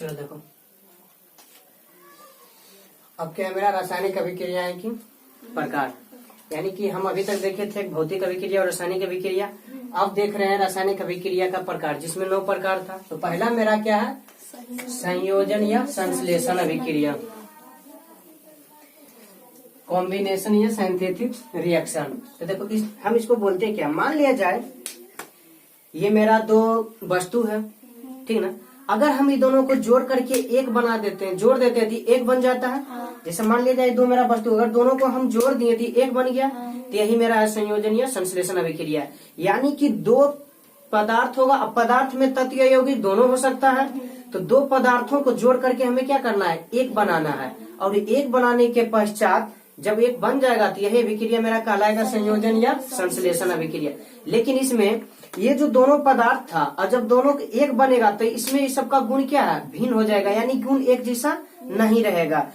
चलो देखो, अब क्या है मेरा रासायनिक अभिक्रियाएं की प्रकार, यानी कि हम अभी तक देखे थे भौतिक अभिक्रिया और रासायनिक अभिक्रिया। अब देख रहे हैं रासायनिक अभिक्रिया का प्रकार, जिसमें 9 प्रकार था। तो पहला मेरा क्या है, संयोजन या संश्लेषण अभिक्रिया, कॉम्बिनेशन या सिंथेटिक रिएक्शन। तो देखो हम इसको बोलते हैं क्या, मान लिया जाए ये मेरा 2 वस्तु है, ठीक ना। अगर हम ये दोनों को जोड़ करके एक बना देते हैं, जोड़ देते हैं तो एक बन जाता है। जैसे मान लिया जाए 2 मेरा वस्तु, अगर दोनों को हम जोड़ दिए तो एक बन गया। तो यही मेरा है संयोजन या संश्लेषण अभिक्रिया। यानी कि 2 पदार्थ होगा, अब पदार्थ में तत्व या यौगिक दोनों हो सकता है। तो 2 पदार्थों को जोड़ करके हमें क्या करना है, एक बनाना है। और एक बनाने के पश्चात जब एक बन जाएगा तो यही अभिक्रिया मेरा कहलाएगा संयोजन या संश्लेषण अभिक्रिया। लेकिन इसमें ये जो दोनों पदार्थ था, और जब दोनों एक बनेगा तो इसमें इस सबका गुण क्या है, भिन्न हो जाएगा, यानी गुण एक जैसा नहीं रहेगा।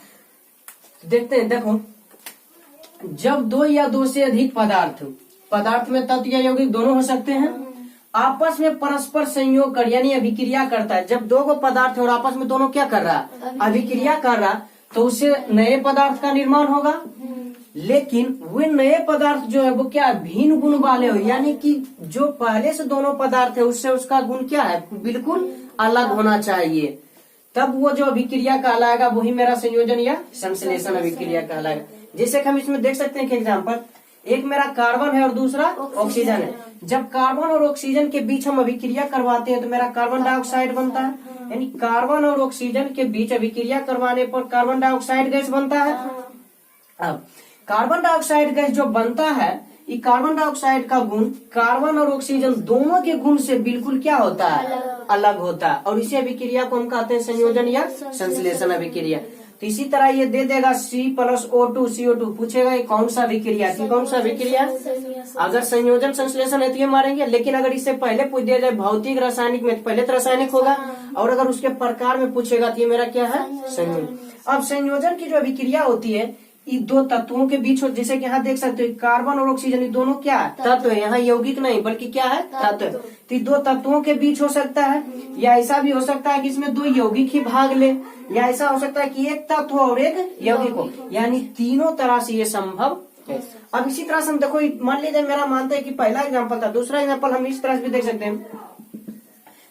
देखते हैं, देखो जब 2 या 2 से अधिक पदार्थ में तत्व या यौगिक दोनों हो सकते हैं, आपस में परस्पर संयोग कर यानी अभिक्रिया करता है। जब 2 पदार्थ है और आपस में दोनों क्या कर रहा है, अभिक्रिया कर रहा, तो उससे नए पदार्थ का निर्माण होगा। लेकिन वे नए पदार्थ जो है वो क्या, भिन्न गुण वाले हो, यानी कि जो पहले से दोनों पदार्थ है उससे उसका गुण क्या है, बिल्कुल अलग होना चाहिए। तब वो जो अभिक्रिया कहलाएगा वही मेरा संयोजन या संश्लेषण अभिक्रिया कहलाएगा। जैसे कि हम इसमें देख सकते हैं कि एग्जाम्पल, एक मेरा कार्बन है और दूसरा ऑक्सीजन है। जब कार्बन और ऑक्सीजन के बीच हम अभिक्रिया करवाते हैं तो मेरा कार्बन डाइऑक्साइड बनता है। यानी कार्बन और ऑक्सीजन के बीच अभिक्रिया करवाने पर कार्बन डाइऑक्साइड गैस बनता है। अब कार्बन डाइऑक्साइड गैस जो बनता है, ये कार्बन डाइऑक्साइड का गुण कार्बन और ऑक्सीजन दोनों के गुण से बिल्कुल क्या होता है, अलग होता है। और इसी अभिक्रिया को हम कहते हैं संयोजन या संश्लेषण अभिक्रिया। तो इसी तरह ये दे देगा C+O2 CO2, पूछेगा ये कौन सा अभिक्रिया, कौन सा अभिक्रिया। अगर संयोजन संश्लेषण है तो ये मारेंगे, लेकिन अगर इससे पहले पूछ दिया जाए भौतिक रासायनिक में, तो पहले तो रासायनिक होगा। और अगर उसके प्रकार में पूछेगा तो ये मेरा क्या है, संयोजन। अब संयोजन की जो अभिक्रिया होती है ये 2 तत्वों के बीच हो, जैसे कि यहाँ देख सकते हो कार्बन और ऑक्सीजन ये दोनों क्या है, तत्व है। यहाँ यौगिक नहीं बल्कि क्या है, तत्व। तो 2 तत्वों के बीच हो सकता है, या ऐसा भी हो सकता है कि इसमें 2 यौगिक ही भाग ले, या ऐसा हो सकता है कि एक तत्व और एक यौगिक हो, यानी तीनों तरह से ये संभव है। अब इसी तरह से हम देखो, मान लीजिए मेरा मानते हैं कि पहला एग्जाम्पल था, दूसरा एग्जाम्पल हम इस तरह से भी देख सकते हैं।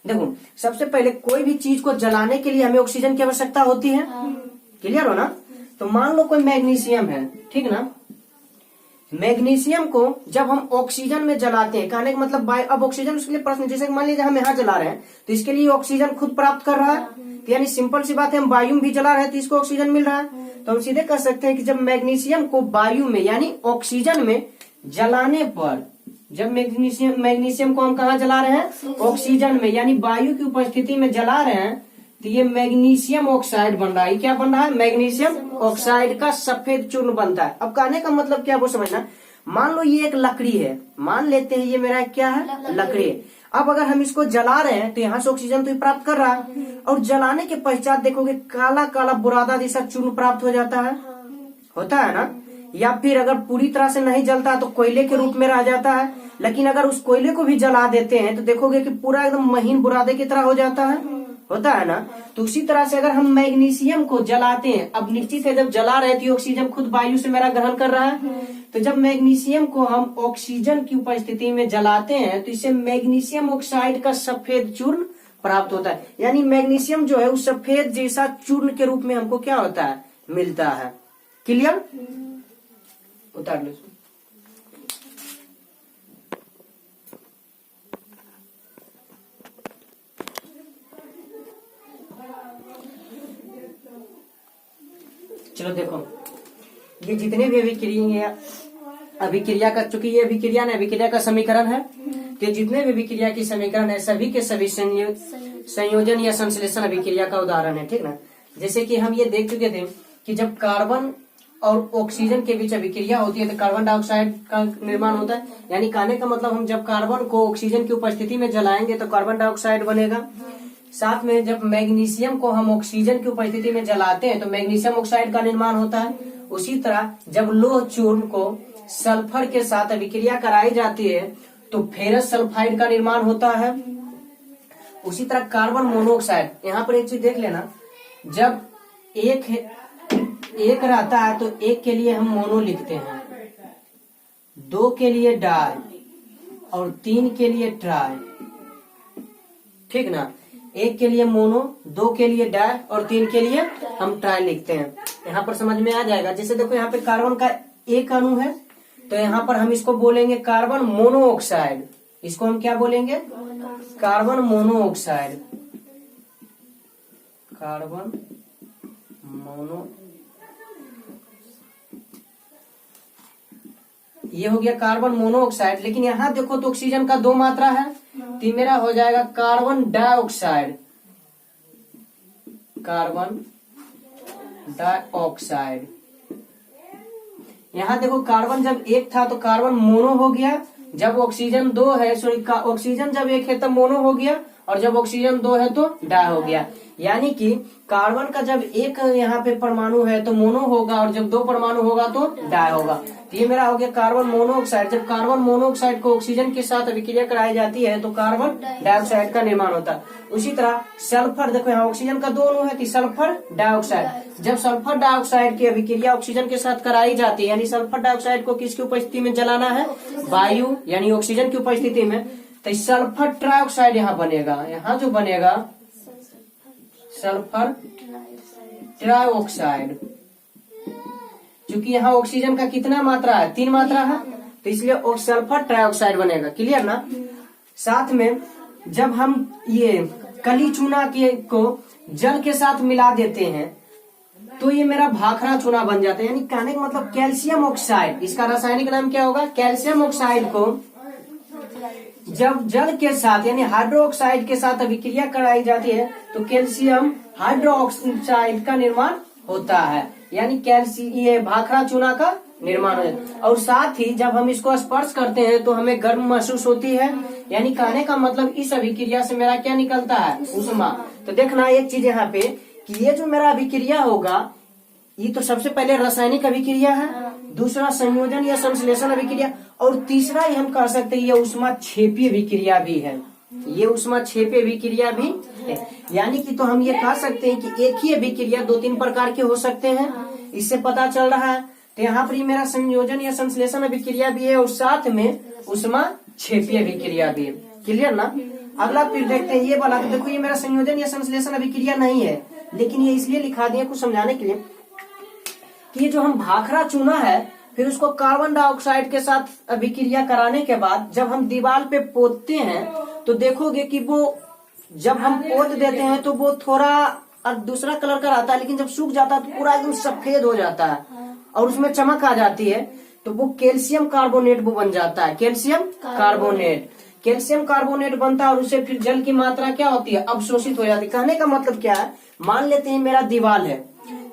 देखो सबसे पहले कोई भी चीज को जलाने के लिए हमें ऑक्सीजन की आवश्यकता होती है, क्लियर हो ना। तो मान लो कोई मैग्नीशियम है, ठीक ना। मैग्नीशियम को जब हम ऑक्सीजन में जलाते हैं, कहने का मतलब अब ऑक्सीजन उसके लिए प्रश्न, जैसे मान लीजिए हम यहाँ जला रहे हैं तो इसके लिए ऑक्सीजन खुद प्राप्त कर रहा है। तो यानी सिंपल सी बात है, हम वायु में भी जला रहे हैं तो इसको ऑक्सीजन मिल रहा है। तो हम सीधे कह सकते हैं कि जब मैग्नीशियम को वायु में यानी ऑक्सीजन में जलाने पर, जब मैग्नीशियम को हम कहाँ जला रहे हैं, ऑक्सीजन में यानी वायु की उपस्थिति में जला रहे हैं, तो ये मैग्नीशियम ऑक्साइड बन रहा है। क्या बन रहा है, मैग्नीशियम ऑक्साइड का सफेद चूर्ण बनता है। अब कहने का मतलब क्या वो समझना, मान लो ये एक लकड़ी है, मान लेते हैं ये मेरा क्या है, लकड़ी। अब अगर हम इसको जला रहे हैं तो यहाँ से ऑक्सीजन तो प्राप्त कर रहा है, और जलाने के पश्चात देखोगे काला काला बुरादा जैसा चूर्ण प्राप्त हो जाता है, होता है ना। या फिर अगर पूरी तरह से नहीं जलता तो कोयले के रूप में रह जाता है। लेकिन अगर उस कोयले को भी जला देते हैं तो देखोगे कि पूरा एकदम महीन बुरादे की तरह हो जाता है, होता है ना। तो उसी तरह से अगर हम मैग्नीशियम को जलाते हैं, अब निश्चित है जब जला रहे थे ऑक्सीजन खुद वायु से मेरा ग्रहण कर रहा है, तो जब मैग्नीशियम को हम ऑक्सीजन की उपस्थिति में जलाते हैं तो इससे मैग्नीशियम ऑक्साइड का सफेद चूर्ण प्राप्त होता है। यानी मैग्नीशियम जो है उस सफेद जैसा चूर्ण के रूप में हमको क्या होता है, मिलता है। क्लियर, उतार लो। चलो देखो, ये जितने भी अभिक्रिया का, चूंकि ये अभिक्रिया का समीकरण है, तो जितने भी अभिक्रिया की समीकरण है सभी के सभी संयोजन या संश्लेषण अभिक्रिया का उदाहरण है, ठीक ना। जैसे कि हम ये देख चुके थे कि जब कार्बन और ऑक्सीजन के बीच अभिक्रिया होती है तो कार्बन डाइऑक्साइड का निर्माण होता है। यानी कहने का मतलब हम जब कार्बन को ऑक्सीजन की उपस्थिति में जलाएंगे तो कार्बन डाइऑक्साइड बनेगा। साथ में जब मैग्नीशियम को हम ऑक्सीजन की उपस्थिति में जलाते हैं तो मैग्नीशियम ऑक्साइड का निर्माण होता है। उसी तरह जब लोह चूर्ण को सल्फर के साथ अभिक्रिया कराई जाती है तो फेरस सल्फाइड का निर्माण होता है। उसी तरह कार्बन मोनोऑक्साइड, यहाँ पर एक चीज देख लेना, जब एक रहता है तो एक के लिए हम मोनो लिखते हैं, 2 के लिए डाई और 3 के लिए ट्राई, ठीक ना। एक के लिए मोनो, 2 के लिए डाई और 3 के लिए हम ट्राई लिखते हैं। यहाँ पर समझ में आ जाएगा। जैसे देखो यहाँ पे कार्बन का एक अणु है तो यहाँ पर हम इसको बोलेंगे कार्बन मोनोऑक्साइड। इसको हम क्या बोलेंगे? Carbon monoxide. कार्बन मोनो, ये हो गया कार्बन मोनोऑक्साइड। लेकिन यहाँ देखो तो ऑक्सीजन का 2 मात्रा है तो मेरा हो जाएगा कार्बन डाइऑक्साइड। Carbon dioxide. यहाँ देखो कार्बन जब एक था तो कार्बन मोनो हो गया, जब ऑक्सीजन 2 है, सॉरी ऑक्सीजन जब एक है तब मोनो हो गया, और जब ऑक्सीजन 2 है तो डाई हो गया। यानी कि कार्बन का जब एक यहाँ पे परमाणु है तो मोनो होगा, और जब 2 परमाणु होगा तो डाई होगा। तो ये मेरा हो गया कार्बन मोनोऑक्साइड। जब कार्बन मोनोऑक्साइड को ऑक्सीजन के साथ अभिक्रिया कराई जाती है तो कार्बन डाइऑक्साइड का निर्माण होता है। उसी तरह सल्फर, देखो यहाँ ऑक्सीजन का 2 अणु है तो सल्फर डाइऑक्साइड। जब सल्फर डाइऑक्साइड की अभिक्रिया ऑक्सीजन के साथ कराई जाती है, यानी सल्फर डाइऑक्साइड को किसकी उपस्थिति में जलाना है? वायु यानी ऑक्सीजन की उपस्थिति में, तो सल्फर ट्राइऑक्साइड यहाँ बनेगा। यहाँ जो बनेगा सल्फर ट्राइऑक्साइड, क्योंकि यहाँ ऑक्सीजन का कितना मात्रा है? 3 मात्रा है, तो इसलिए सल्फर ट्राइऑक्साइड बनेगा। क्लियर ना। साथ में जब हम ये कली चूना को जल के साथ मिला देते हैं तो ये मेरा भाखड़ा चूना बन जाता है, यानी कहने का मतलब कैल्शियम ऑक्साइड। इसका रासायनिक नाम क्या होगा? कैल्शियम ऑक्साइड को जब जल के साथ यानी हाइड्रोक्साइड के साथ अभिक्रिया कराई जाती है तो कैल्शियम हाइड्रोक्साइड का निर्माण होता है, यानी ये भाखड़ा चूना का निर्माण है। और साथ ही जब हम इसको स्पर्श करते हैं तो हमें गर्म महसूस होती है, यानी कहने का मतलब इस अभिक्रिया से मेरा क्या निकलता है? ऊष्मा। तो देखना एक चीज यहाँ पे कि ये जो मेरा अभिक्रिया होगा, ये तो सबसे पहले रासायनिक अभिक्रिया है, दूसरा संयोजन या संश्लेषण अभिक्रिया, और तीसरा ही हम कह सकते हैं ये ऊष्माक्षेपी अभिक्रिया भी है। ये ऊष्माक्षेपी अभिक्रिया भी है, यानी कि तो हम ये कह सकते हैं कि एक ही अभिक्रिया 2-3 प्रकार के हो सकते हैं, इससे पता चल रहा है। तो यहाँ पर मेरा संयोजन या संश्लेषण अभिक्रिया भी है और साथ में ऊष्माक्षेपी अभिक्रिया भी है। क्लियर ना। अगला फिर देखते हैं ये वाला। तो देखो ये मेरा संयोजन या संश्लेषण अभिक्रिया नहीं है, लेकिन ये इसलिए लिखा दिया कुछ समझाने के लिए कि ये जो हम भाखड़ा चूना है फिर उसको कार्बन डाइऑक्साइड के साथ अभिक्रिया कराने के बाद जब हम दीवार पे पोतते हैं तो देखोगे कि वो जब हम पोत देते हैं तो वो थोड़ा दूसरा कलर का रहता है, लेकिन जब सूख जाता है तो पूरा एकदम सफेद हो जाता है और उसमें चमक आ जाती है, तो वो कैल्शियम कार्बोनेट वो बन जाता है। कैल्शियम कार्बोनेट, कैल्शियम कार्बोनेट बनता है और उससे फिर जल की मात्रा क्या होती है? अवशोषित हो जाती है। कहने का मतलब क्या है? मान लेते हैं मेरा दीवार है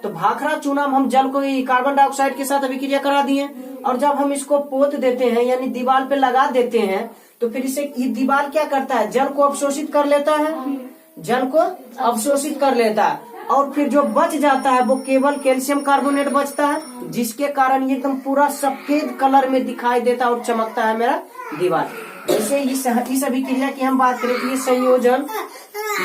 तो भाखड़ा चूना हम जल को कार्बन डाइऑक्साइड के साथ अभिक्रिया करा दिए, और जब हम इसको पोत देते हैं यानी दीवार पे लगा देते हैं तो फिर इसे ये दीवार क्या करता है? जल को अवशोषित कर लेता है, जल को अवशोषित कर लेता है, और फिर जो बच जाता है वो केवल कैल्शियम कार्बोनेट बचता है, जिसके कारण ये एकदम पूरा सफेद कलर में दिखाई देता है और चमकता है मेरा दीवार। जैसे इस अभिक्रिया की हम बात करें तो ये संयोजन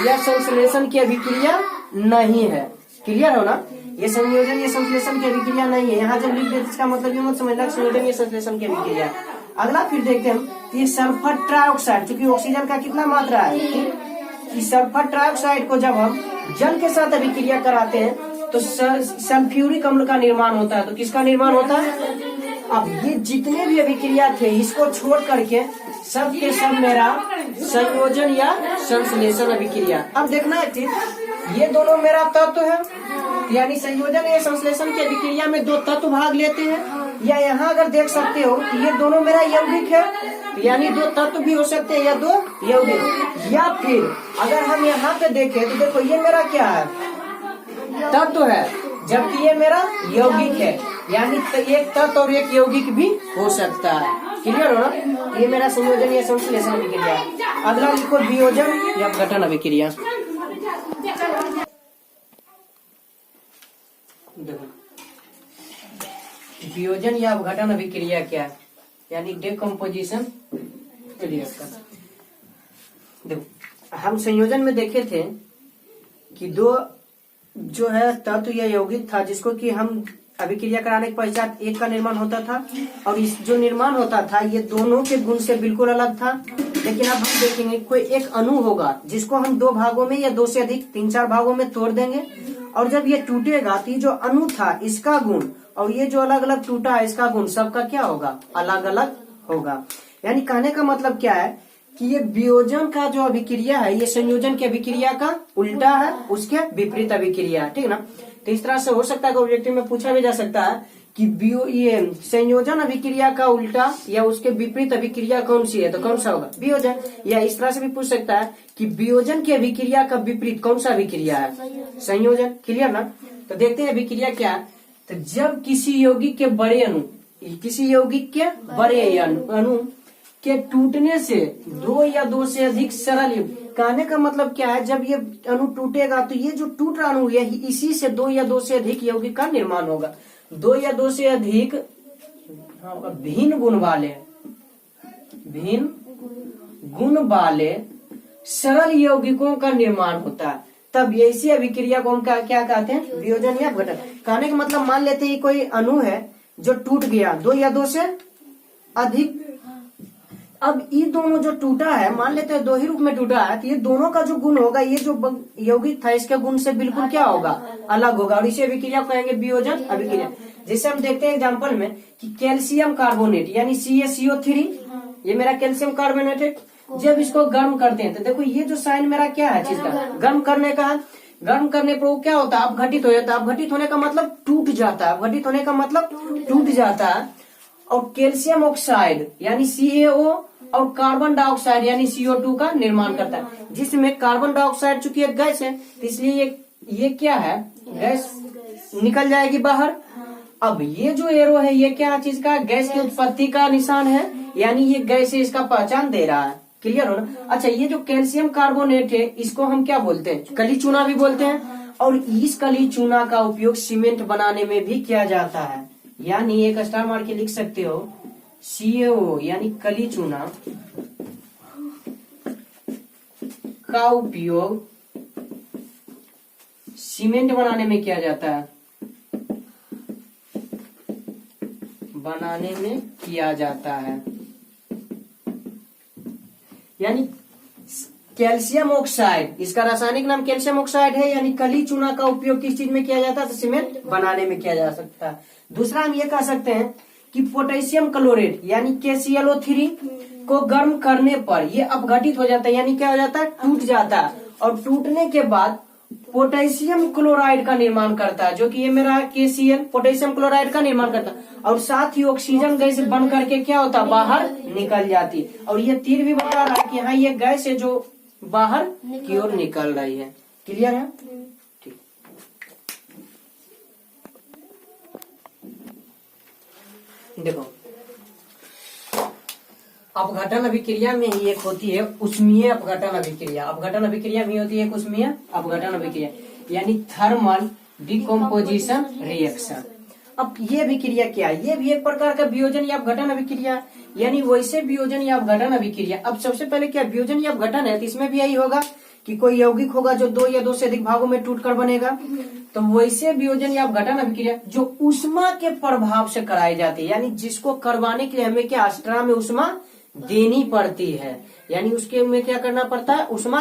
या संश्लेषण की अभिक्रिया नहीं है। क्लियर हो ना। ये संयोजन या संश्लेषण की अभिक्रिया नहीं है। यहाँ जब लिख देते इसका मतलब ये मत समझना संयोजन या संश्लेषण की अभिक्रिया। अगला फिर देखते हैं हम ये सल्फर ट्राइऑक्साइड, क्योंकि ऑक्सीजन का कितना मात्रा है कि सल्फर ट्राइऑक्साइड को जब हम जल के साथ अभिक्रिया कराते हैं तो सल्फ्यूरिक अम्ल का निर्माण होता है। तो किसका निर्माण होता है? अब ये जितने भी अभिक्रिया थे इसको छोड़ करके सब के सब मेरा संयोजन या संश्लेषण अभिक्रिया। अब देखना है ये दोनों मेरा तत्व है, यानी संयोजन या संश्लेषण की अभिक्रिया में 2 तत्व भाग लेते हैं, या यहाँ अगर देख सकते हो कि ये दोनों मेरा यौगिक है, यानी 2 तत्व भी हो सकते हैं या 2 यौगिक। या फिर अगर हम यहाँ पे देखें तो देखो ये मेरा क्या है? तत्व है, जबकि ये मेरा यौगिक है, यानी एक तत्व और एक यौगिक भी हो सकता है। क्लियर हो ना। ये मेरा संयोजन या संश्लेषण अभिक्रिया। अगला लिखो वियोजन या अपघटन अभिक्रिया। वियोजन या अपघटन अभिक्रिया क्या है? यानी डिकम्पोजिशन रिएक्शन। देखो हम संयोजन में देखे थे कि दो जो है तत्व या यौगिक था जिसको कि हम अभिक्रिया कराने के पश्चात एक का निर्माण होता था, और इस जो निर्माण होता था ये दोनों के गुण से बिल्कुल अलग था। लेकिन अब हम देखेंगे कोई एक अणु होगा जिसको हम दो भागों में या दो से अधिक 3-4 भागों में तोड़ देंगे, और जब ये टूटेगा तो ये जो अणु था इसका गुण और ये जो अलग अलग टूटा है इसका गुण सबका क्या होगा, अलग अलग होगा। यानी कहने का मतलब क्या है कि ये वियोजन का जो अभिक्रिया है ये संयोजन की अभिक्रिया का उल्टा है, उसके विपरीत अभिक्रिया है, ठीक ना। तो इस तरह से हो सकता है कि ऑब्जेक्टिव में पूछा भी जा सकता है कि ये संयोजन अभिक्रिया का उल्टा या उसके विपरीत अभिक्रिया कौन सी है, तो कौन सा होगा, वियोजन। या इस तरह से भी पूछ सकता है कि वियोजन की अभिक्रिया का विपरीत कौन सा अभिक्रिया है, संयोजन। क्लियर ना। तो देखते हैं अभिक्रिया क्या है। तो जब किसी यौगिक के बड़े अणु के टूटने से दो या दो से अधिक सरल कहने का मतलब क्या है, जब ये अणु टूटेगा तो ये जो टूट रहा अणु है इसी से दो या दो से अधिक यौगिक का निर्माण होगा। दो या दो से अधिक भिन्न गुण वाले सरल यौगिकों का निर्माण होता है। तब ऐसी अभिक्रिया को हम क्या कहते हैं, वियोजन या अपघटन। कहने का मतलब मान लेते हैं कोई अणु है जो टूट गया दो या दो से अधिक। अब ये दोनों जो टूटा है मान लेते हैं दो ही रूप में टूटा है, तो ये दोनों का जो गुण होगा ये जो यौगिक था इसके गुण से बिल्कुल क्या होगा, अलग होगा, और इसी अभिक्रिया को कहेंगे वियोजन अभिक्रिया। जैसे हम देखते हैं एग्जाम्पल में कि कैल्शियम कार्बोनेट यानी CaCO3, ये मेरा कैल्शियम कार्बोनेट है। जब इसको गर्म करते हैं तो देखो ये जो साइन मेरा क्या है चीज का, गर्म करने का है। गर्म करने पर वो क्या होता है, अपघटित हो जाता है। अपघटित होने का मतलब टूट जाता है, अपघटित होने का मतलब टूट जाता है। और कैल्शियम ऑक्साइड यानी CaO और कार्बन डाइऑक्साइड यानी CO2 का निर्माण करता है, जिसमें कार्बन डाइऑक्साइड चूंकि एक गैस है तो इसलिए ये क्या है, गैस निकल जाएगी बाहर। अब ये जो एरो है ये क्या चीज का, गैस की उत्पत्ति का निशान है, यानी ये गैस है, इसका पहचान दे रहा है। क्लियर हो ना। अच्छा, ये जो कैल्शियम कार्बोनेट है इसको हम क्या बोलते हैं, कली चूना भी बोलते हैं। और इस कली चूना का उपयोग सीमेंट बनाने में भी किया जाता है। यानी एक स्टार मार के लिख सकते हो CaO यानी कली चूना का उपयोग सीमेंट बनाने में किया जाता है, यानी कैल्शियम ऑक्साइड, इसका रासायनिक नाम कैल्शियम ऑक्साइड है। यानी कली चूना का उपयोग किस चीज में किया जाता है, तो सीमेंट बनाने में किया जा सकता है। दूसरा हम ये कह सकते हैं कि पोटेशियम क्लोरेट यानी KClO3 को गर्म करने पर ये अपघटित हो जाता है, यानी क्या हो जाता है, टूट जाता है। और टूटने के बाद पोटेशियम क्लोराइड का निर्माण करता है, जो कि ये मेरा KCl पोटेशियम क्लोराइड का निर्माण करता है। और साथ ही ऑक्सीजन गैस बन करके क्या होता है, बाहर निकल जाती है। और ये तीर भी बता रहा है कि हाँ ये गैस है जो बाहर की ओर निकल रही है। क्लियर है। ठीक, देखो अपघटन अभिक्रिया में ही एक होती है उष्मीय अपघटन अभिक्रिया। अपघटन अभिक्रिया में होती है उष्मीय अपघटन अभिक्रिया, यानी थर्मल डिकम्पोजिशन रिएक्शन। अब ये अभिक्रिया क्या है, ये भी एक प्रकार का वियोजन या अपघटन अभिक्रिया, यानी वैसे वियोजन या अपघटन अभिक्रिया। अब सबसे पहले क्या वियोजन या अपघटन है, तो इसमें भी यही होगा कि कोई यौगिक होगा जो दो या दो से अधिक भागों में टूटकर बनेगा। तो वैसे वियोजन या अपघटन अभिक्रिया जो उष्मा के प्रभाव से कराई जाती है, यानी जिसको करवाने के लिए हमें क्या एक्स्ट्रा में उष्मा देनी पड़ती है, यानी उसके में क्या करना पड़ता है, उष्मा